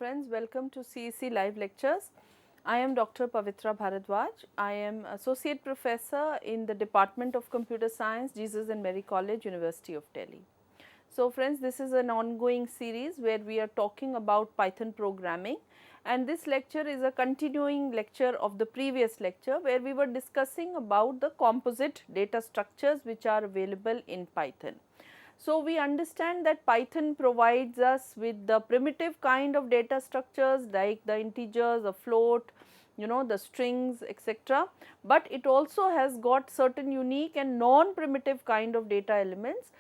friends, welcome to CEC live lectures. I am Dr. Pavitra Bharadwaj. I am Associate Professor in the Department of Computer Science, Jesus and Mary College, University of Delhi. So friends, this is an ongoing series where we are talking about Python programming, and this lecture is a continuing lecture of the previous lecture where we were discussing about the composite data structures which are available in Python. So, we understand that Python provides us with the primitive kind of data structures like the integers, the float, the strings, etc. But it also has got certain unique and non-primitive kind of data elements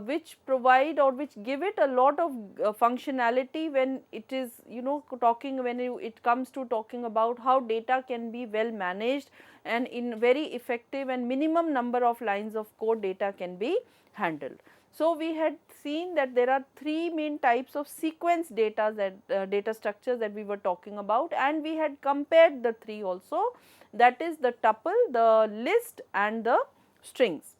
which provide or which give it a lot of functionality when it is talking when it comes to talking about how data can be well managed and in very effective and minimum number of lines of code data can be handled. So, we had seen that there are three main types of sequence data that data structures that we were talking about, and we had compared the three also, that is the tuple, the list and the strings.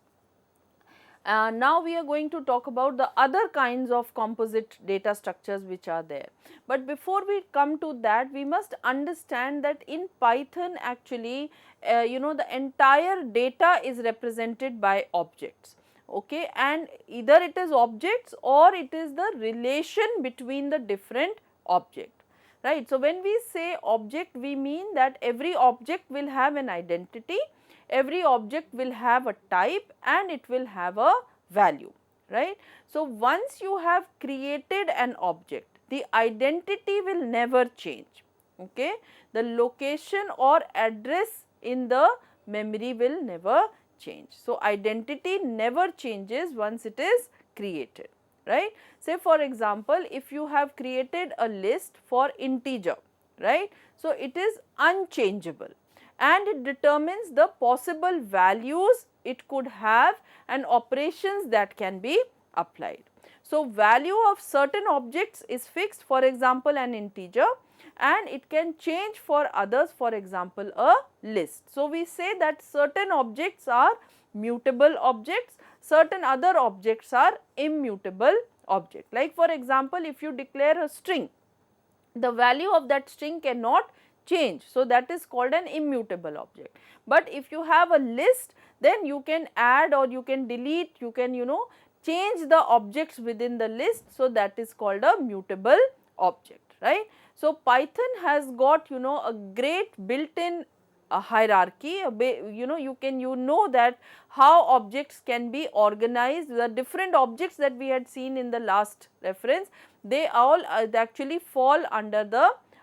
Now, we are going to talk about the other kinds of composite data structures which are there. But before we come to that, we must understand that in Python actually the entire data is represented by objects. Okay, and either it is objects or it is the relation between the different object, right. So, when we say object, we mean that every object will have an identity, every object will have a type and it will have a value, right. So, once you have created an object, the identity will never change, okay. The location or address in the memory will never change. So, identity never changes once it is created, right. Say for example, if you have created a list for integer, right. So, it is unchangeable and it determines the possible values it could have and operations that can be applied. So, value of certain objects is fixed, for example, an integer, and it can change for others, for example, a list. So, we say that certain objects are mutable objects, certain other objects are immutable objects. Like for example, if you declare a string, the value of that string cannot change. So, that is called an immutable object. But if you have a list, then you can add or you can delete, you can change the objects within the list. So, that is called a mutable object, right. So, Python has got a great built-in hierarchy, you know that how objects can be organized. The different objects that we had seen in the last reference, they all actually fall under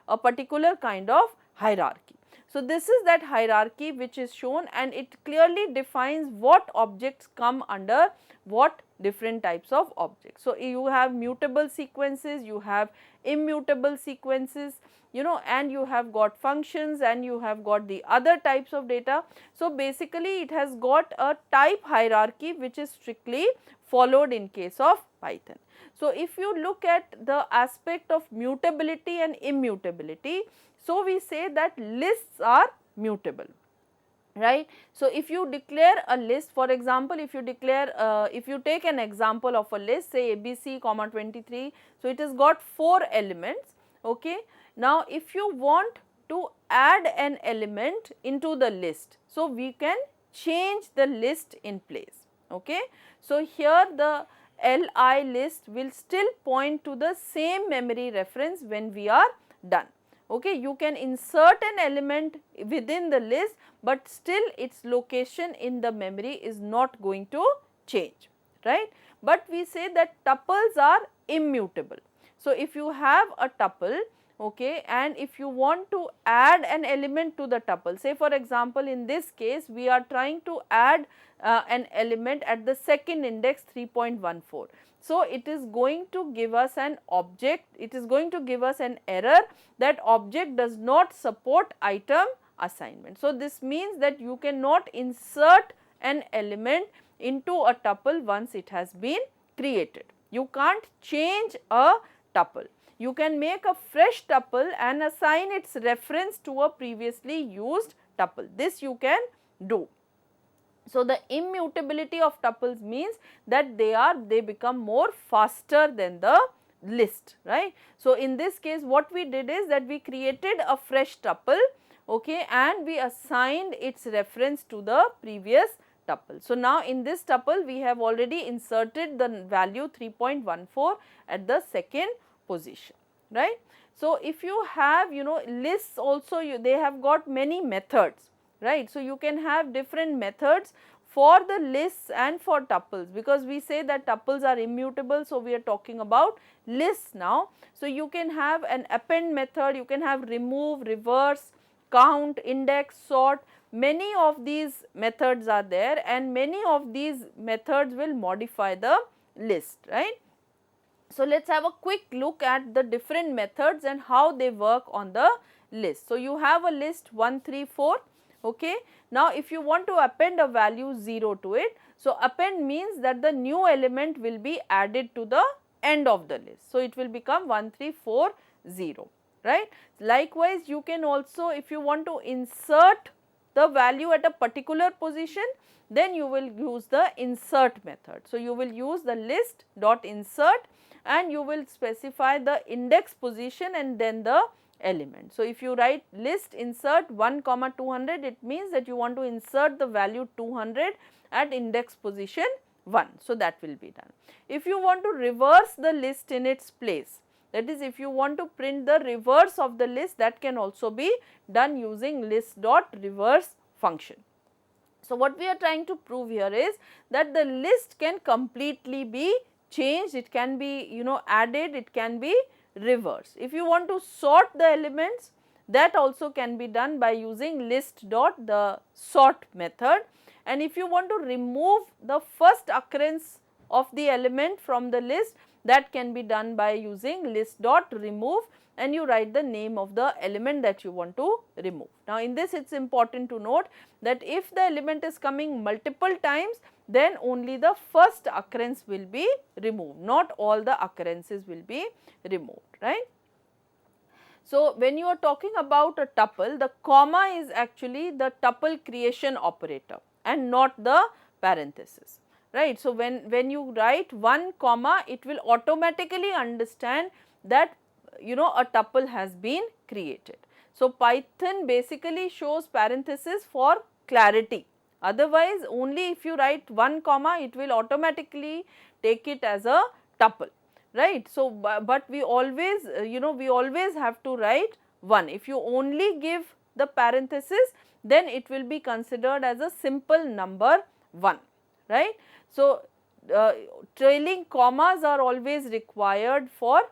a particular kind of hierarchy. So, this is that hierarchy which is shown, and it clearly defines what objects come under what different types of objects. So, you have mutable sequences, you have immutable sequences, and you have got functions and you have got the other types of data. So, basically it has got a type hierarchy which is strictly followed in case of Python. So, if you look at the aspect of mutability and immutability, so we say that lists are mutable, right. So, if you declare a list, for example, if you declare if you take an example of a list, say ABC, 23, so it has got 4 elements, okay. Now, if you want to add an element into the list, so we can change the list in place, okay. So, here the LI list will still point to the same memory reference when we are done, okay. You can insert an element within the list, but still its location in the memory is not going to change, right. But we say that tuples are immutable. So, if you have a tuple, okay, and if you want to add an element to the tuple, say for example, in this case we are trying to add an element at the second index 3.14. So, it is going to give us an object, it is going to give us an error that object does not support item assignment. So, this means that you cannot insert an element into a tuple once it has been created. You can't change a tuple. You can make a fresh tuple and assign its reference to a previously used tuple. This you can do. So, the immutability of tuples means that they become more faster than the list, right. So, in this case what we did is that we created a fresh tuple, okay, and we assigned its reference to the previous tuple. So, now in this tuple we have already inserted the value 3.14 at the second position, right. So, if you have lists also, they have got many methods, right. So, you can have different methods for the lists and for tuples, because we say that tuples are immutable. So, we are talking about lists now. So, you can have an append method, you can have remove, reverse, count, index, sort. Many of these methods are there, and many of these methods will modify the list, right. So, let us have a quick look at the different methods and how they work on the list. So, you have a list 1, 3, 4. Okay. Now, if you want to append a value 0 to it, so append means that the new element will be added to the end of the list. So, it will become 1, 3, 4, 0, right. Likewise, you can also, if you want to insert the value at a particular position, then you will use the insert method. So, you will use the list dot insert and you will specify the index position and then the element. So, if you write list insert 1 comma 200, it means that you want to insert the value 200 at index position 1. So, that will be done. If you want to reverse the list in its place, that is, if you want to print the reverse of the list, that can also be done using list dot reverse function. So, what we are trying to prove here is that the list can completely be changed, it can be added, it can be reversed. If you want to sort the elements, that also can be done by using list dot the sort method, and if you want to remove the first occurrence of the element from the list, that can be done by using list dot remove, and you write the name of the element that you want to remove. Now, in this it is important to note that if the element is coming multiple times, then only the first occurrence will be removed, not all the occurrences will be removed, right. So, when you are talking about a tuple, the comma is actually the tuple creation operator and not the parenthesis, right. So, when you write 1 comma, it will automatically understand that a tuple has been created. So, Python basically shows parenthesis for clarity, otherwise only if you write 1 comma, it will automatically take it as a tuple, right. So, but we always we always have to write 1. If you only give the parenthesis, then it will be considered as a simple number 1, right. So, trailing commas are always required for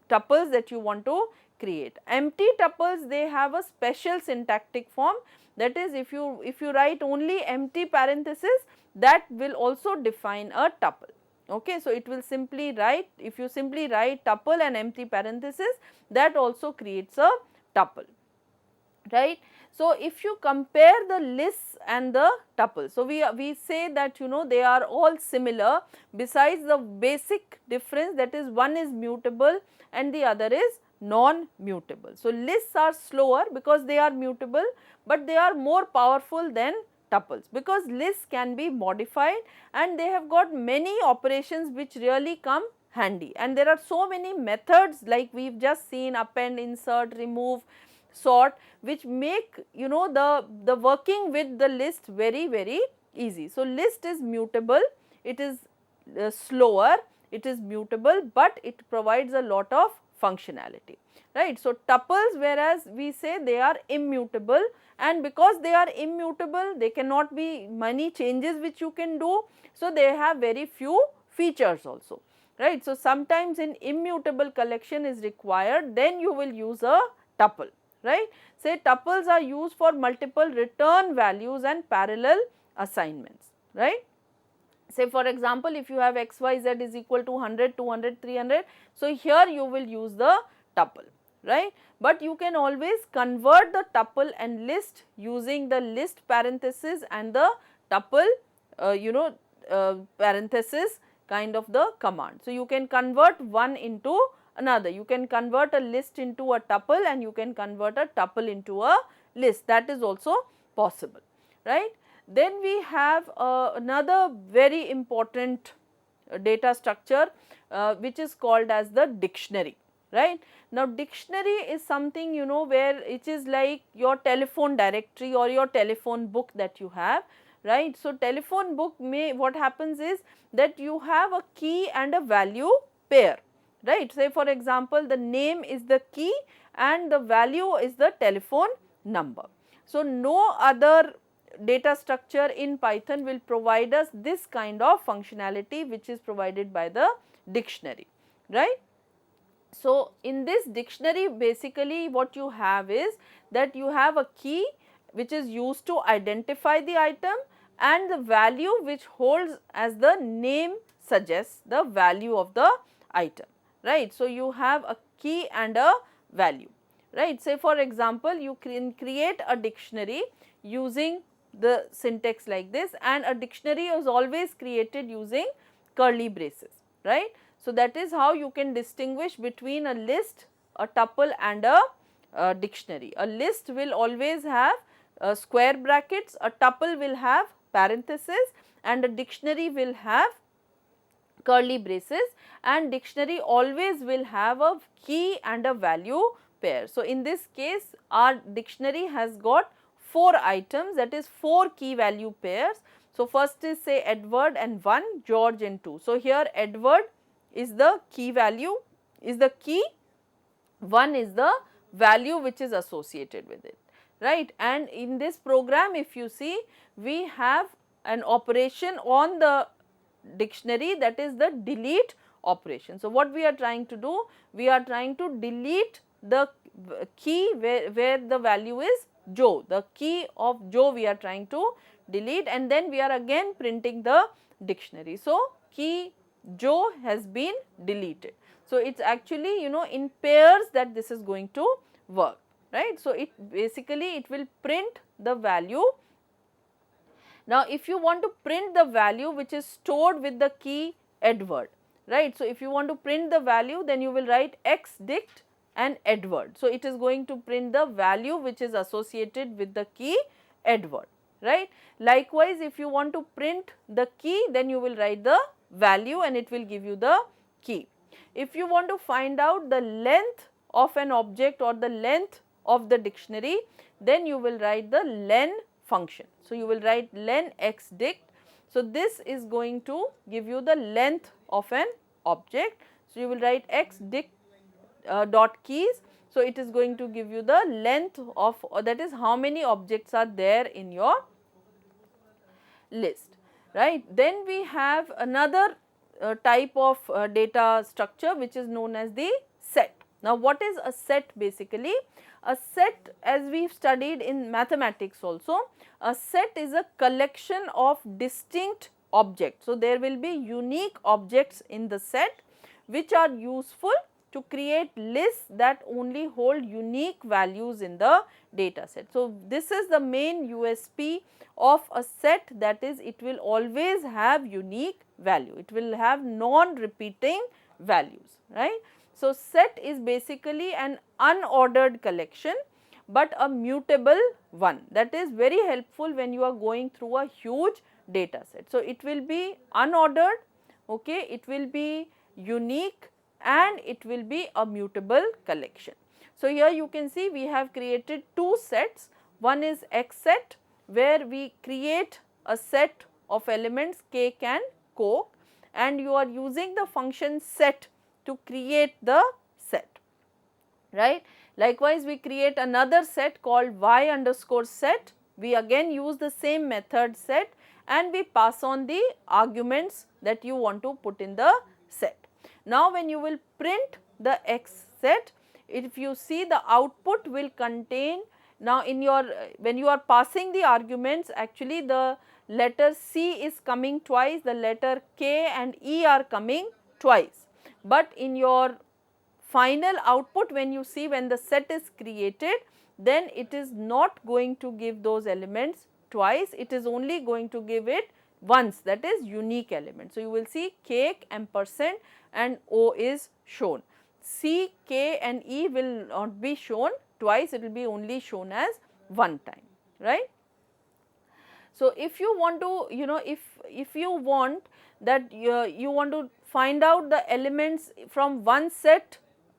tuples that you want to create. Empty tuples, they have a special syntactic form, that is, if you write only empty parenthesis, that will also define a tuple. Okay. So, it will simply write, if you simply write tuple and empty parenthesis, that also creates a tuple, right. So, if you compare the lists and the tuples, so we say that they are all similar besides the basic difference, that is, one is mutable and the other is non-mutable. So, lists are slower because they are mutable, but they are more powerful than tuples, because lists can be modified and they have got many operations which really come handy, and there are so many methods like we have just seen: append, insert, remove, sort, which make the working with the list very easy. So, list is mutable, it is slower, it is mutable, but it provides a lot of functionality, right. So, tuples, whereas we say they are immutable, and because they are immutable, there cannot be many changes which you can do. So, they have very few features also, right. So, sometimes in immutable collection is required, then you will use a tuple, right. Say tuples are used for multiple return values and parallel assignments, right. Say for example, if you have x, y, z is equal to 100, 200, 300, so here you will use the tuple, right. But you can always convert the tuple and list using the list parenthesis and the tuple parenthesis kind of the command. So, you can convert one into another, you can convert a list into a tuple and you can convert a tuple into a list, that is also possible, right. Then we have another very important data structure which is called as the dictionary, right. Now, dictionary is something, you know, where it is like your telephone directory or your telephone book that you have, right. So, telephone book may, what happens is that you have a key and a value pair, right. Say for example, the name is the key and the value is the telephone number. So, no other data structure in Python will provide us this kind of functionality which is provided by the dictionary, right. So, in this dictionary basically what you have is that you have a key which is used to identify the item and the value which holds as the name suggests the value of the item, right. So, you have a key and a value, right. Say for example, you can create a dictionary using the syntax like this, and a dictionary is always created using curly braces, right. So, that is how you can distinguish between a list, a tuple and a dictionary. A list will always have square brackets, a tuple will have parenthesis and a dictionary will have curly braces, and dictionary always will have a key and a value pair. So, in this case our dictionary has got 4 items, that is 4 key value pairs. So, first is say Edward and 1, George and 2. So, here Edward is the key value, is the key, 1 is the value which is associated with it, right. And in this program if you see, we have an operation on the dictionary, that is the delete operation. So, what we are trying to do? We are trying to delete the key where the value is Joe, the key of Joe we are trying to delete, and then we are again printing the dictionary. So, key Joe has been deleted. So, it is actually, you know, in pairs that this is going to work, right. So, it basically it will print the value. Now, if you want to print the value which is stored with the key Edward, right. So, if you want to print the value, then you will write xdict and Edward. So, it is going to print the value which is associated with the key Edward, right. Likewise, if you want to print the key, then you will write the value and it will give you the key. If you want to find out the length of an object or the length of the dictionary, then you will write the len function. So, you will write len xdict. So, this is going to give you the length of an object. So, you will write xdict dot keys. So, it is going to give you the length of, that is how many objects are there in your list, right. Then we have another type of data structure which is known as the set. Now, what is a set basically? A set, as we have studied in mathematics also, a set is a collection of distinct objects. So, there will be unique objects in the set which are useful to create lists that only hold unique values in the data set. So, this is the main USP of a set, that is it will always have unique value, it will have non-repeating values, right. So, set is basically an unordered collection, but a mutable one, that is very helpful when you are going through a huge data set. So, it will be unordered, okay, it will be unique and it will be a mutable collection. So, here you can see we have created 2 sets, one is X set where we create a set of elements cake and coke, and you are using the function set to create the set, right. Likewise, we create another set called y underscore set, we again use the same method set and we pass on the arguments that you want to put in the set. Now, when you will print the X set, if you see the output will contain, now in your, when you are passing the arguments, actually the letter C is coming twice, the letter K and E are coming twice, but in your final output, when you see when the set is created, then it is not going to give those elements twice, it is only going to give it once, that is unique element. So, you will see cake, ampersand and O is shown. C, K and E will not be shown twice, it will be only shown as one time, right. So if you want to, if you want that you want to find out the elements from one set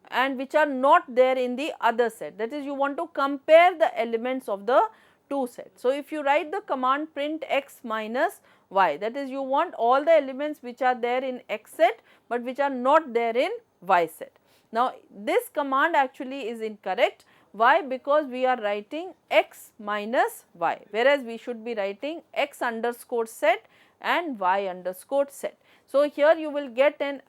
and which are not there in the other set, that is you want to compare the elements of the two sets. So if you write the command print x minus y, that is you want all the elements which are there in x set but which are not there in y set. Now this command actually is incorrect. Why? Because we are writing x minus y, whereas we should be writing x underscore set and y underscore set. So here you will get an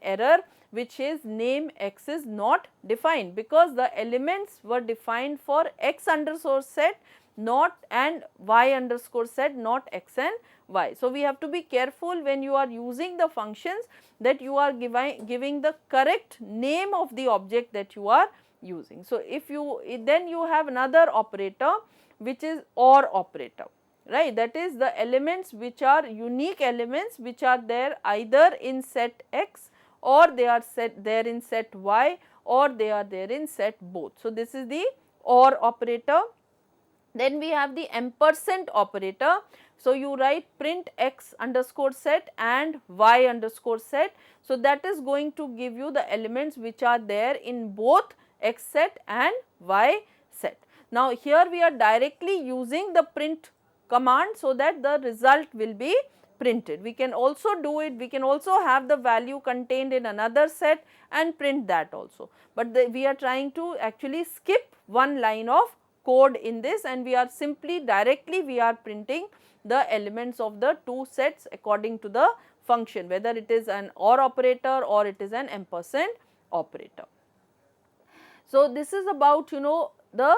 error which is name x is not defined, because the elements were defined for x underscore set not and y underscore set, not x and y. So we have to be careful when you are using the functions that you are giving the correct name of the object that you are using. So if you then you have another operator which is OR operator, right, that is the elements which are unique elements which are there either in set x or they are there in set y or they are there in set both. So this is the OR operator. Then we have the ampersand operator. So you write print x underscore set and y underscore set. So that is going to give you the elements which are there in both x set and y set. Now here we are directly using the print command so that the result will be printed. We can also do it, we can also have the value contained in another set and print that also, but we are trying to actually skip one line of code in this and we are simply directly we are printing the elements of the two sets according to the function, whether it is an OR operator or it is an ampersand operator. So this is about the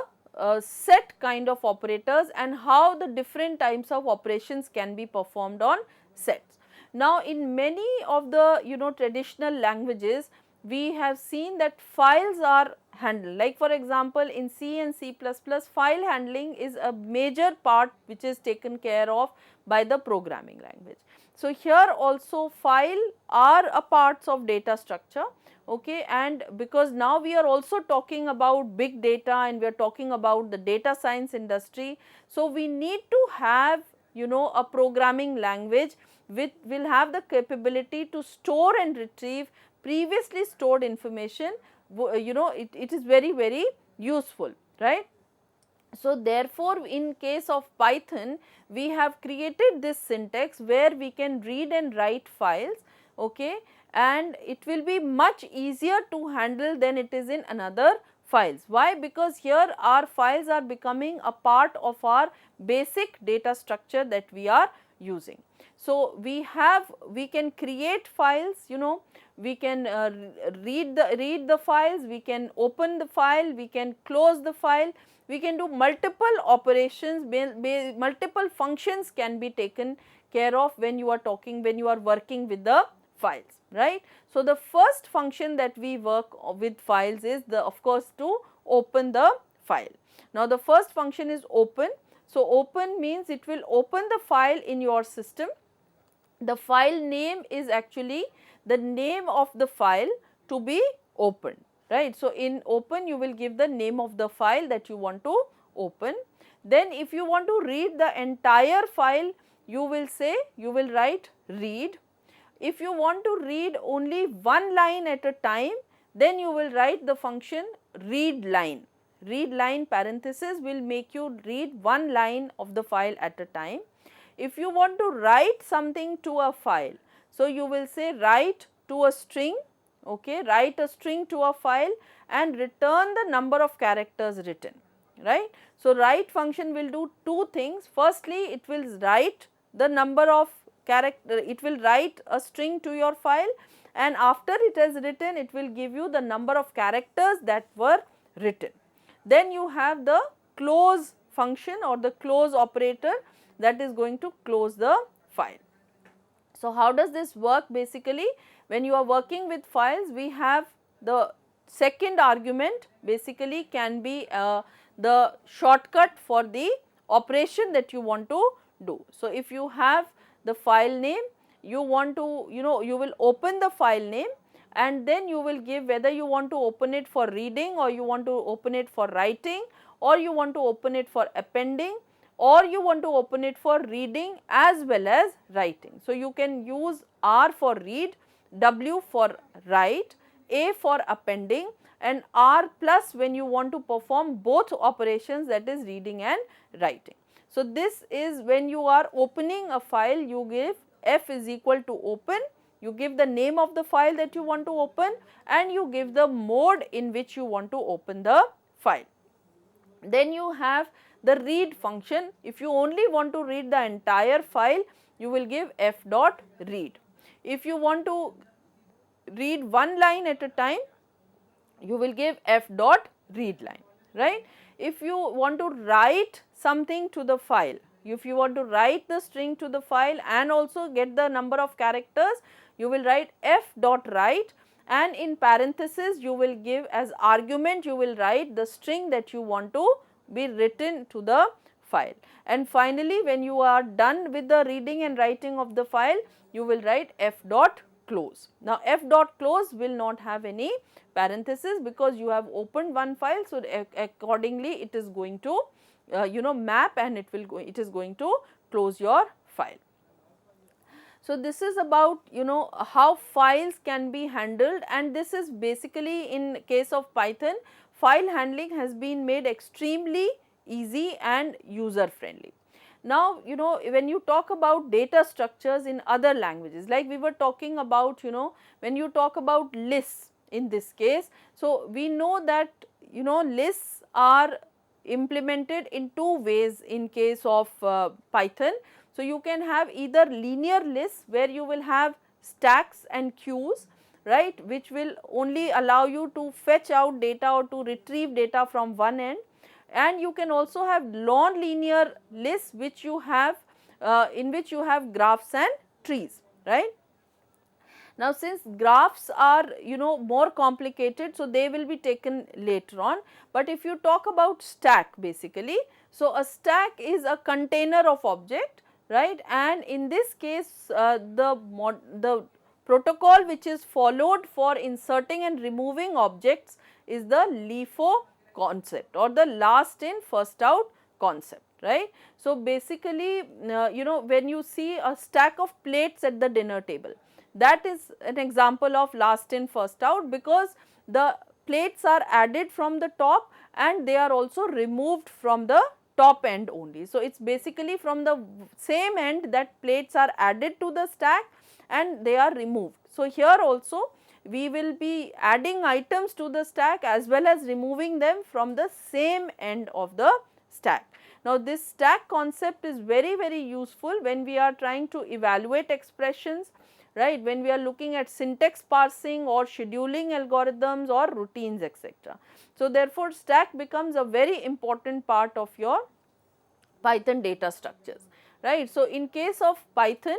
set kind of operators and how the different types of operations can be performed on sets. Now in many of the traditional languages we have seen that files are handled, like for example in C and C++, file handling is a major part which is taken care of by the programming language. So here also file are a parts of data structure, okay, and because now we are also talking about big data and we are talking about the data science industry. So we need to have a programming language which will have the capability to store and retrieve previously stored information. It is very useful, right. So therefore in case of Python we have created this syntax where we can read and write files, okay, and it will be much easier to handle than it is in another files. Why? Because here our files are becoming a part of our basic data structure that we are using. So we can create files, we can read the files, we can open the file, we can close the file, we can do multiple operations, multiple functions can be taken care of when you are working with the files, right. So the first function that we work with files is of course to open the file. Now the first function is open. So open means it will open the file in your system. The file name is actually the name of the file to be opened, right. So in open you will give the name of the file that you want to open. Then if you want to read the entire file, you will write read. If you want to read only one line at a time, then you will write the function read line. Read line parenthesis will make you read one line of the file at a time. If you want to write something to a file, so you will say write to a string, okay, write a string to a file and return the number of characters written, right. So write function will do two things. Firstly, it will write the number of it will write a string to your file, and after it has written it will give you the number of characters that were written. Then you have the close function or the close operator that is going to close the file. So how does this work? Basically when you are working with files, we have the second argument basically can be the shortcut for the operation that you want to do. So if you have the file name, you want to you will open the file name and then you will give whether you want to open it for reading or you want to open it for writing or you want to open it for appending or you want to open it for reading as well as writing. So, you can use R for read, W for write, A for appending, and R plus when you want to perform both operations, that is reading and writing. So, this is when you are opening a file, you give F is equal to open, you give the name of the file that you want to open, and you give the mode in which you want to open the file. Then you have the read function. If you only want to read the entire file, you will give F dot read. If you want to read one line at a time, you will give F dot read line, right. If you want to write something to the file, if you want to write the string to the file and also get the number of characters, you will write F dot write, and in parenthesis you will give as argument, you will write the string that you want to be written to the file. And finally, when you are done with the reading and writing of the file, you will write F dot close. Now, F dot close will not have any parenthesis because you have opened one file. So, accordingly it is going to map, and it is going to close your file. So, this is about how files can be handled, and this is basically in case of Python, file handling has been made extremely easy and user friendly. Now, when you talk about data structures in other languages, like we were talking about, when you talk about lists in this case, so we know that lists are implemented in two ways in case of Python. So, you can have either linear lists where you will have stacks and queues, right, which will only allow you to fetch out data or to retrieve data from one end, and you can also have non-linear lists which you have in which you have graphs and trees, right. Now, since graphs are more complicated, so they will be taken later on, but if you talk about stack basically, so a stack is a container of object, right, and in this case the protocol which is followed for inserting and removing objects is the LIFO concept or the last in first out concept, right. So, basically when you see a stack of plates at the dinner table, that is an example of last in first out, because the plates are added from the top and they are also removed from the top end only. So, it is basically from the same end that plates are added to the stack and they are removed. So, here also we will be adding items to the stack as well as removing them from the same end of the stack. Now, this stack concept is very useful when we are trying to evaluate expressions, right, when we are looking at syntax parsing or scheduling algorithms or routines, etc. So, therefore, stack becomes a very important part of your Python data structures, right. So, in case of Python,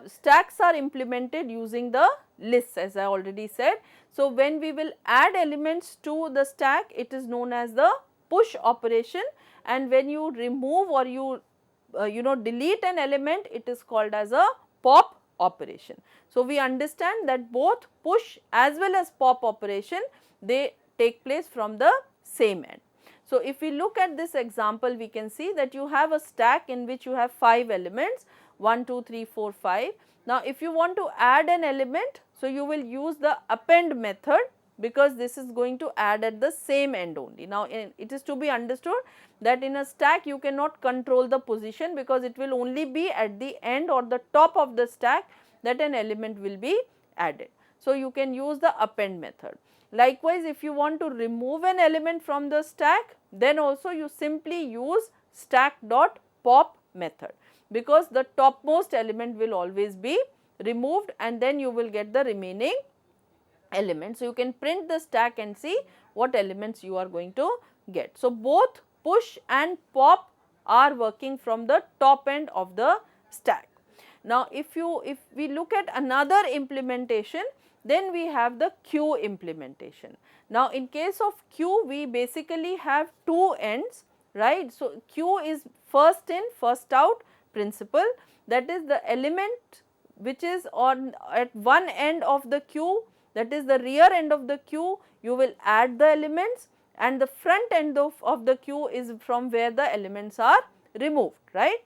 stacks are implemented using the lists, as I already said. So, when we will add elements to the stack, it is known as the push operation, and when you remove or you delete an element, it is called as a pop operation. So, we understand that both push as well as pop operation, they take place from the same end. So, if we look at this example, we can see that you have a stack in which you have 5 elements 1, 2, 3, 4, 5. Now, if you want to add an element, so you will use the append method, because this is going to add at the same end only. Now, it is to be understood that in a stack you cannot control the position, because it will only be at the end or the top of the stack that an element will be added. So, you can use the append method. Likewise, if you want to remove an element from the stack, then also you simply use stack dot pop method, because the topmost element will always be removed and then you will get the remaining elements. So, you can print the stack and see what elements you are going to get. So, both push and pop are working from the top end of the stack. Now, if we look at another implementation, then we have the queue implementation. Now, in case of queue, we basically have two ends, right. So, queue is first in first out principle, that is the element which is at one end of the queue, that is the rear end of the queue, you will add the elements, and the front end of the queue is from where the elements are removed, right.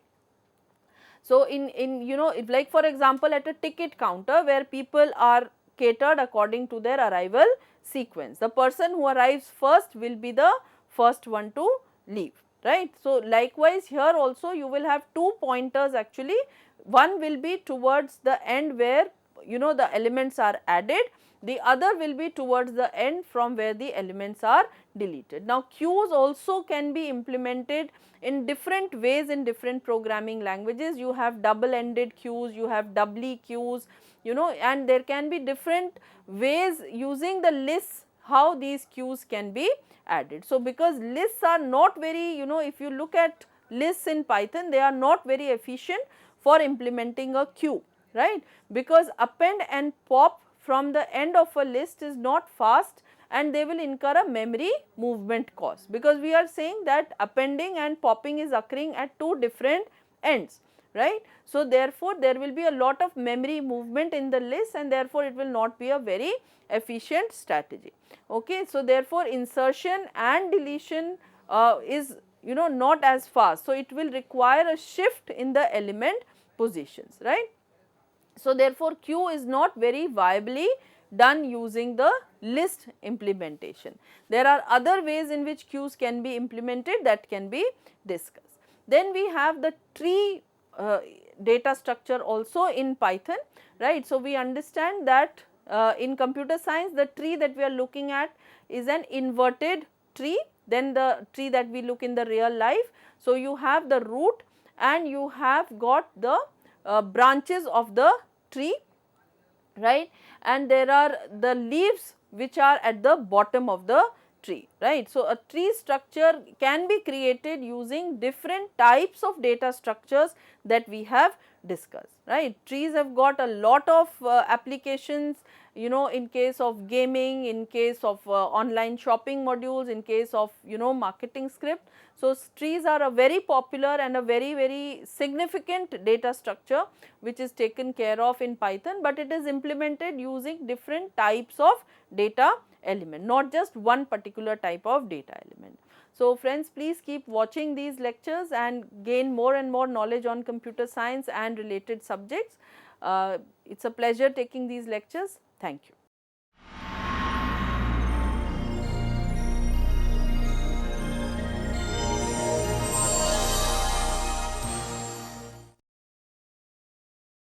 So, in you know, if like for example, at a ticket counter where people are catered according to their arrival sequence, the person who arrives first will be the first one to leave, right. So, likewise here also you will have two pointers actually, one will be towards the end where you know the elements are added, the other will be towards the end from where the elements are deleted. Now, queues also can be implemented in different ways in different programming languages. You have double ended queues, you have doubly queues, you know, and there can be different ways using the lists how these queues can be added. So, because lists are not very, you know, if you look at lists in Python, they are not very efficient for implementing a queue, right, because append and pop from the end of a list is not fast and they will incur a memory movement cost, because we are saying that appending and popping is occurring at two different ends, right. So, therefore, there will be a lot of memory movement in the list and therefore, it will not be a very efficient strategy. Okay. So, therefore, insertion and deletion is you know not as fast. So, it will require a shift in the element positions, right. So, therefore, queue is not very viably done using the list implementation. There are other ways in which queues can be implemented that can be discussed. Then we have the tree data structure also in Python, right. So, we understand that in computer science the tree that we are looking at is an inverted tree, then the tree that we look in the real life. So, you have the root and you have got the branches of the tree, right, and there are the leaves which are at the bottom of the tree, right. So, a tree structure can be created using different types of data structures that we have discussed, right. Trees have got a lot of applications, you know, in case of gaming, in case of online shopping modules, in case of you know marketing script. So, trees are a very popular and a very significant data structure which is taken care of in Python, but it is implemented using different types of data element, not just one particular type of data element. So, friends, please keep watching these lectures and gain more and more knowledge on computer science and related subjects. It is a pleasure taking these lectures. Thank you.